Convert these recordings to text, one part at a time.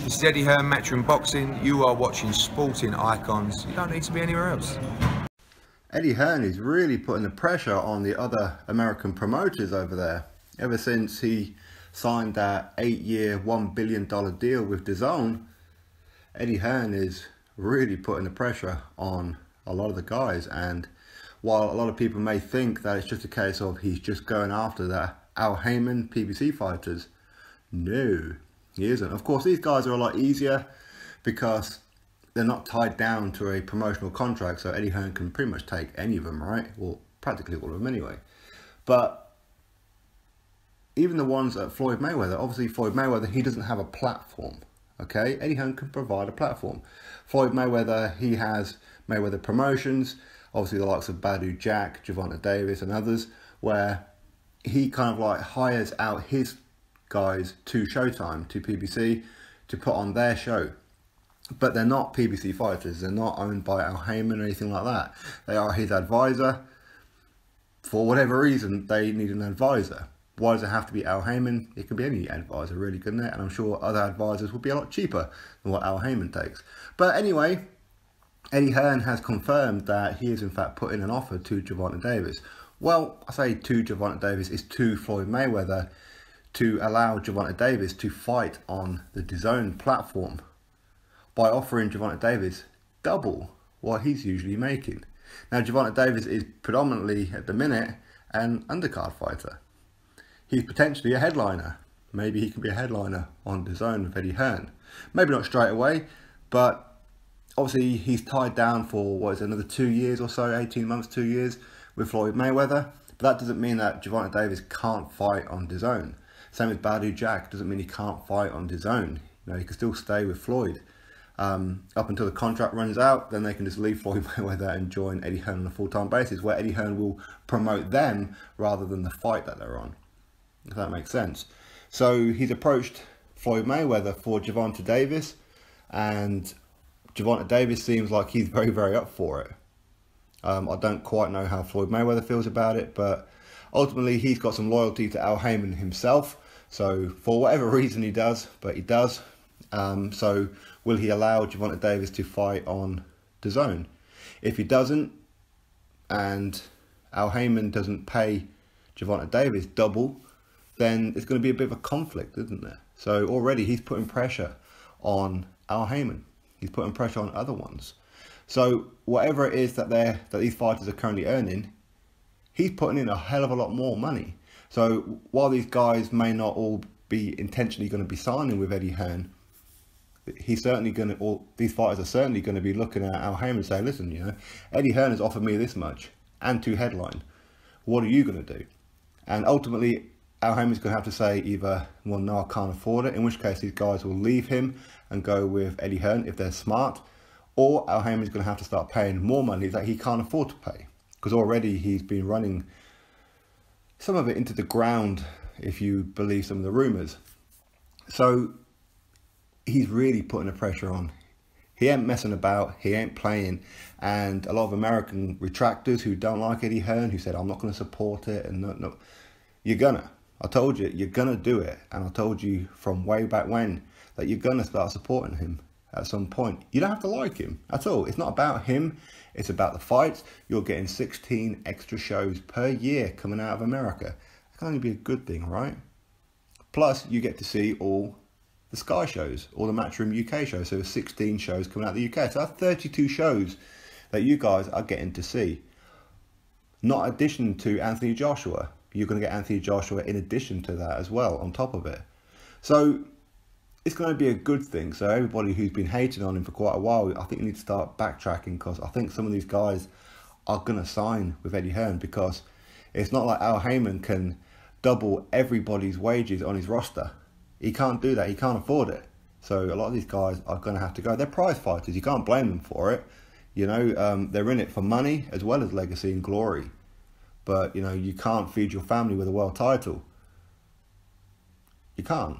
This is Eddie Hearn, Matchroom Boxing. You are watching Sporting Icons. You don't need to be anywhere else. Eddie Hearn is really putting the pressure on the other American promoters over there. Ever since he signed that 8-year, $1 billion deal with DAZN, Eddie Hearn is really putting the pressure on a lot of the guys. And while a lot of people may think that it's just a case of he's just going after the Al Haymon PBC fighters, no, he isn't. Of course, these guys are a lot easier because they're not tied down to a promotional contract, so Eddie Hearn can pretty much take any of them, right? Well, practically all of them anyway. But even the ones at Floyd Mayweather, obviously Floyd Mayweather, he doesn't have a platform, okay? Eddie Hearn can provide a platform. Floyd Mayweather, he has Mayweather Promotions, obviously the likes of Badu Jack, Gervonta Davis and others, where he kind of like hires out his guys to Showtime, to PBC, to put on their show. But they're not PBC fighters. They're not owned by Al Haymon or anything like that. They are his advisor. For whatever reason, they need an advisor. Why does it have to be Al Haymon? It could be any advisor, really, couldn't it? And I'm sure other advisors would be a lot cheaper than what Al Haymon takes. But anyway, Eddie Hearn has confirmed that he is in fact putting an offer to Gervonta Davis. Well, I say to Gervonta Davis, it's to Floyd Mayweather, to allow Gervonta Davis to fight on the DAZN platform by offering Gervonta Davis double what he's usually making. Now, Gervonta Davis is predominantly, at the minute, an undercard fighter. He's potentially a headliner. Maybe he can be a headliner on DAZN with Eddie Hearn. Maybe not straight away, but obviously he's tied down for, what is it, another 2 years or so, 18 months, 2 years with Floyd Mayweather. But that doesn't mean that Gervonta Davis can't fight on DAZN. Same with Badu Jack, doesn't mean he can't fight on DAZN. You know, he can still stay with Floyd. Up until the contract runs out, then they can just leave Floyd Mayweather and join Eddie Hearn on a full-time basis, where Eddie Hearn will promote them rather than the fight that they're on, if that makes sense. So he's approached Floyd Mayweather for Gervonta Davis, and Gervonta Davis seems like he's very, very up for it. I don't quite know how Floyd Mayweather feels about it, but ultimately he's got some loyalty to Al Haymon himself. So for whatever reason he does, but he does. So will he allow Gervonta Davis to fight on DAZN? If he doesn't, and Al Haymon doesn't pay Gervonta Davis double, then it's going to be a bit of a conflict, isn't there? So already he's putting pressure on Al Haymon. He's putting pressure on other ones. So whatever it is that these fighters are currently earning, he's putting in a hell of a lot more money. So while these guys may not all be intentionally going to be signing with Eddie Hearn, he's certainly going to, or these fighters are certainly going to be looking at Al Haymon and saying, listen, you know, Eddie Hearn has offered me this much and to headline. What are you going to do? And ultimately, Al Haymon's going to have to say either, well, no, I can't afford it, in which case these guys will leave him and go with Eddie Hearn if they're smart, or Al Haymon's going to have to start paying more money that he can't afford to pay, because already he's been running some of it into the ground, if you believe some of the rumours. So he's really putting the pressure on. He ain't messing about, he ain't playing. And a lot of American retractors who don't like Eddie Hearn, who said, I'm not going to support it, and no, you're gonna. I told you, you're gonna do it. And I told you from way back when that you're gonna start supporting him at some point. You don't have to like him at all. It's not about him, it's about the fights. You're getting 16 extra shows per year coming out of America. That can only be a good thing, right? Plus, you get to see all the Sky shows, all the Matchroom UK shows. So 16 shows coming out of the UK. So that's 32 shows that you guys are getting to see. Not addition to Anthony Joshua. You're going to get Anthony Joshua in addition to that as well, on top of it. So it's going to be a good thing. So everybody who's been hating on him for quite a while, I think you need to start backtracking, because I think some of these guys are going to sign with Eddie Hearn, because it's not like Al Haymon can double everybody's wages on his roster. He can't do that. He can't afford it. So a lot of these guys are going to have to go. They're prize fighters. You can't blame them for it. You know, they're in it for money as well as legacy and glory. But, you know, you can't feed your family with a world title. You can't.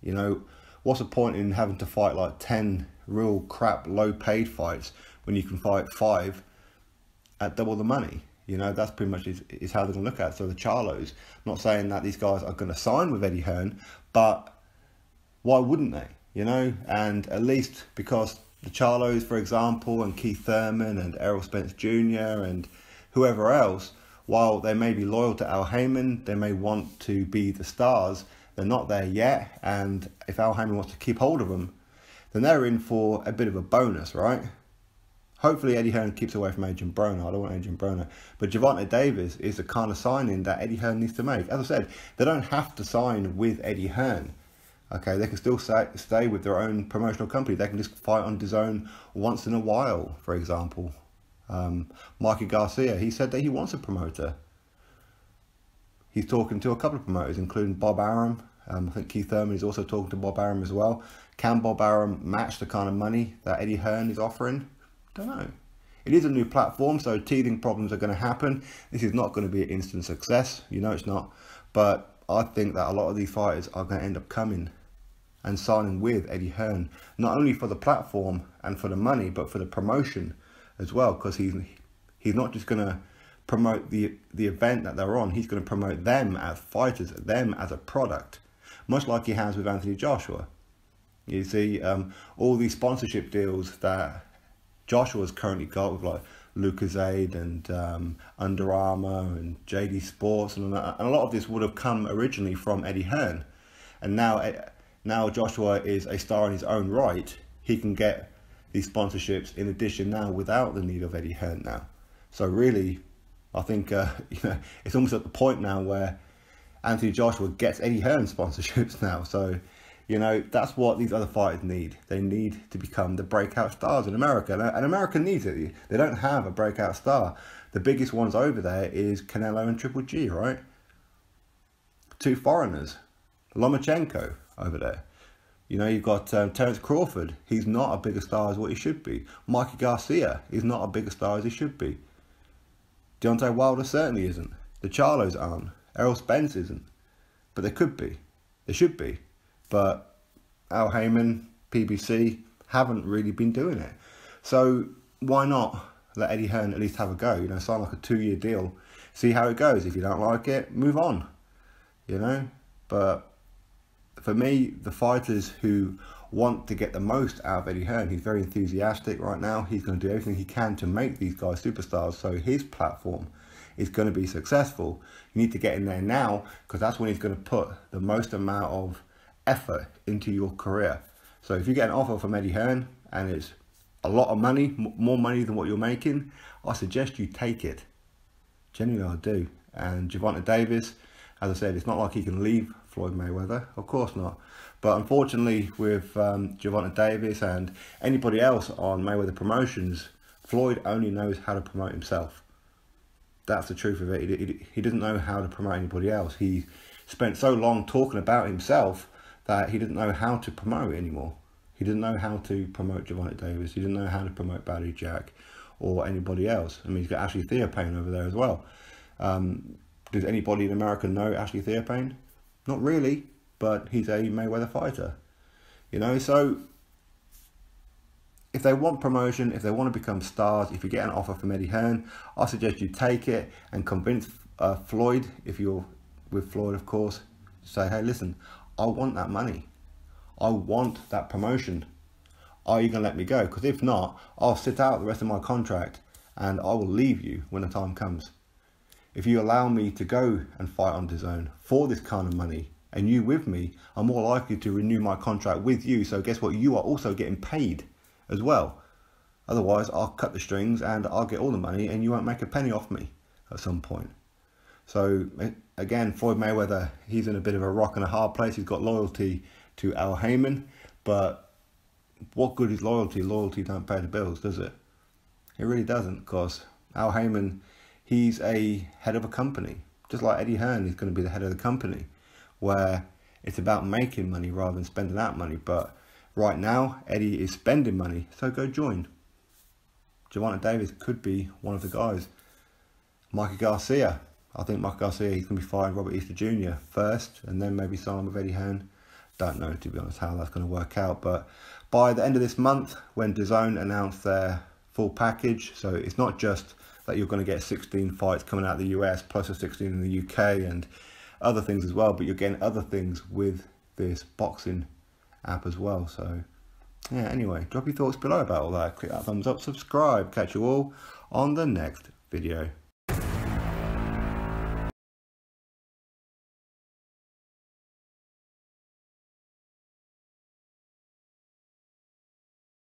You know, what's the point in having to fight like 10 real crap low paid fights when you can fight 5 at double the money? You know, that's pretty much is how they're going to look at it. So the Charlos, I'm not saying that these guys are going to sign with Eddie Hearn, but why wouldn't they? you know, and at least because the Charlos, for example, and Keith Thurman and Errol Spence Jr. and whoever else, while they may be loyal to Al Heyman, they may want to be the stars, they're not there yet, and if Al Heyman wants to keep hold of them, then they're in for a bit of a bonus, right? Hopefully Eddie Hearn keeps away from Adrian Broner. I don't want Adrian Broner. But Gervonta Davis is the kind of signing that Eddie Hearn needs to make. As I said, they don't have to sign with Eddie Hearn. Okay, they can still stay with their own promotional company. They can just fight on DAZN once in a while, for example. Mikey Garcia, he said that he wants a promoter. He's talking to a couple of promoters, including Bob Arum. I think Keith Thurman is also talking to Bob Arum as well. Can Bob Arum match the kind of money that Eddie Hearn is offering? Don't know. It is a new platform, so teething problems are going to happen. This is not going to be an instant success. You know it's not. But I think that a lot of these fighters are going to end up coming and signing with Eddie Hearn, not only for the platform and for the money, but for the promotion as well, because he's not just going to promote the event that they're on. He's going to promote them as fighters, them as a product, much like he has with Anthony Joshua. You see, all these sponsorship deals that Joshua's currently got with like Lucozade and Under Armour and JD Sports, and a lot of this would have come originally from Eddie Hearn, and now Joshua is a star in his own right. He can get these sponsorships in addition now without the need of Eddie Hearn now. So really, I think it's almost at the point now where Anthony Joshua gets Eddie Hearn sponsorships now. So that's what these other fighters need. They need to become the breakout stars in America, and America needs it. They don't have a breakout star. The biggest ones over there is Canelo and Triple G, right? Two foreigners, Lomachenko over there. You've got Terence Crawford. He's not a bigger star as what he should be. Mikey Garcia is not a bigger star as he should be. Deontay Wilder certainly isn't. The Charlos aren't. Errol Spence isn't. But they could be. They should be. But Al Heyman, PBC, haven't really been doing it. So why not let Eddie Hearn at least have a go? Sign like a 2-year deal. See how it goes. If you don't like it, move on. But for me, the fighters who want to get the most out of Eddie Hearn, he's very enthusiastic right now. He's going to do everything he can to make these guys superstars, so his platform is going to be successful. You need to get in there now, because that's when he's going to put the most amount of effort into your career. So if you get an offer from Eddie Hearn and it's a lot of money, more money than what you're making, I suggest you take it. Genuinely, I do. And Gervonta Davis, as I said, it's not like he can leave Floyd Mayweather, of course not. But unfortunately, with Gervonta Davis and anybody else on Mayweather Promotions, Floyd only knows how to promote himself. That's the truth of it. He doesn't know how to promote anybody else. He spent so long talking about himself that he didn't know how to promote anymore. He didn't know how to promote Gervonta Davis. He didn't know how to promote Badou Jack or anybody else. I mean, he's got Ashley Theophane over there as well. Does anybody in America know Ashley Theophane? Not really, but he's a Mayweather fighter. So if they want promotion, if they want to become stars, if you get an offer from Eddie Hearn, I suggest you take it and convince Floyd, if you're with Floyd, of course, say, hey, listen, I want that money. I want that promotion. Are you going to let me go? Because if not, I'll sit out the rest of my contract and I will leave you when the time comes. If you allow me to go and fight on DAZN for this kind of money, and you with me, I'm more likely to renew my contract with you. So guess what? You are also getting paid as well. Otherwise, I'll cut the strings and I'll get all the money and you won't make a penny off me at some point. So again, Floyd Mayweather, he's in a bit of a rock and a hard place. He's got loyalty to Al Heyman, but what good is loyalty? Loyalty don't pay the bills, does it? It really doesn't, because Al Heyman, he's a head of a company. Just like Eddie Hearn is going to be the head of the company, where it's about making money rather than spending that money. But right now, Eddie is spending money, so go join. Gervonta Davis could be one of the guys. Mikey Garcia, I think Mikey Garcia, he's going to be fighting Robert Easter Jr. first, and then maybe sign with Eddie Hearn. Don't know, to be honest, how that's going to work out. But by the end of this month, when DAZN announced their full package, so it's not just that you're going to get 16 fights coming out of the US, plus a 16 in the UK, and other things as well, but you're getting other things with this boxing app as well. So yeah, anyway, drop your thoughts below about all that. Click that thumbs up, subscribe. Catch you all on the next video.